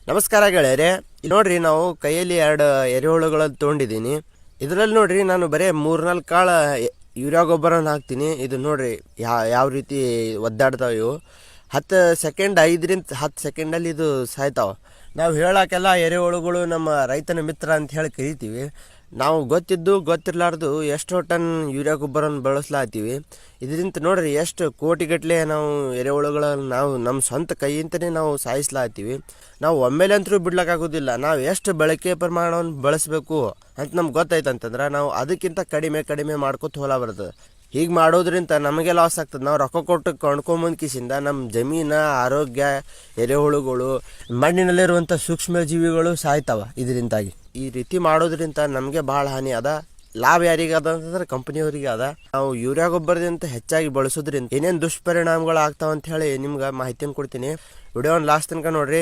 ನಮಸ್ಕಾರ ಗೆಳೆಯರೆ. ಇಲ್ಲಿ ನೋಡ್ರಿ, ನಾವು ಕೈಯಲ್ಲಿ 2 ಎರೆಹುಳುಗಳನ್ನು ತೊಗೊಂಡಿದ್ದೀನಿ. ಇದರಲ್ಲಿ ನೋಡ್ರಿ ನಾನು ಬರೀ 3-4 ಕಾಳು ಯೂರಿಯಾ ಗೊಬ್ಬರನ ಹಾಕ್ತೀನಿ. ಇದು ನೋಡ್ರಿ ಯಾವ ರೀತಿ ಒದ್ದಾಡ್ತಾವೆ ಇವು. 10 ಸೆಕೆಂಡ್ 5-10 ಸೆಕೆಂಡಲ್ಲಿ ಇದು ಸಾಯ್ತಾವೆ. ನಾವು ಹೇಳೋಕ್ಕೆಲ್ಲ ಎರೆಹುಳುಗಳು ನಮ್ಮ ರೈತನ ಮಿತ್ರ ಅಂತ ಹೇಳಿ ಕರಿತೀವಿ. ನಾವು ಗೊತ್ತಿದ್ದು ಗೊತ್ತಿರಲಾರ್ದು ಎಷ್ಟೋ ಟನ್ ಯೂರಿಯಾ ಗೊಬ್ಬರನ ಬಳಸ್ಲಾತೀವಿ. ಇದರಿಂದ ನೋಡ್ರಿ ಎಷ್ಟು ಕೋಟಿಗಟ್ಟಲೆ ನಾವು ಎರೆಹುಳುಗಳನ್ನು ನಾವು ನಮ್ಮ ಸ್ವಂತ ಕೈಯಿಂದನೇ ನಾವು ಸಾಯಿಸ್ಲಾತೀವಿ. ನಾವು ಒಮ್ಮೆಲಂತರೂ ಬಿಡ್ಲಿಕ್ಕಾಗೋದಿಲ್ಲ. ನಾವು ಎಷ್ಟು ಬಳಕೆ ಪ್ರಮಾಣವನ್ನು ಬಳಸಬೇಕು ಅಂತ ನಮ್ಗೆ ಗೊತ್ತಾಯ್ತಂತಂದ್ರೆ ನಾವು ಅದಕ್ಕಿಂತ ಕಡಿಮೆ ಮಾಡ್ಕೊತ ಹೋಲ ಬರ್ತದೆ. ಹೀಗೆ ಮಾಡೋದ್ರಿಂದ ನಮಗೆ ಲಾಸ್ ಆಗ್ತದೆ. ನಾವು ರೊಕ್ಕ ಕೊಟ್ಟು ಕೊಂಡ್ಕೊಂಬಂದು ಕಿಸಿಂದ ನಮ್ಮ ಜಮೀನ, ಆರೋಗ್ಯ, ಎರೆಹುಳುಗಳು, ಮಣ್ಣಿನಲ್ಲಿರುವಂಥ ಸೂಕ್ಷ್ಮ ಜೀವಿಗಳು ಸಾಯ್ತಾವ ಇದರಿಂದಾಗಿ. ಈ ರೀತಿ ಮಾಡೋದ್ರಿಂದ ನಮಗೆ ಭಾಳ ಹಾನಿ ಅದ. ಲಾಭ ಯಾರಿಗೆ ಅದ ಅಂತಂದ್ರೆ ಕಂಪನಿಯವರಿಗೆ ಅದ. ನಾವು ಯೂರಿಯಾ ಗೊಬ್ಬರದಿಂದ ಹೆಚ್ಚಾಗಿ ಬಳಸೋದ್ರಿಂದ ಏನೇನು ದುಷ್ಪರಿಣಾಮಗಳು ಆಗ್ತಾವ ಅಂತ ಹೇಳಿ ನಿಮ್ಗೆ ಮಾಹಿತಿಯನ್ನು ಕೊಡ್ತೀನಿ. ವಿಡಿಯೋನ ಲಾಸ್ಟ್ ತನಕ ನೋಡ್ರಿ.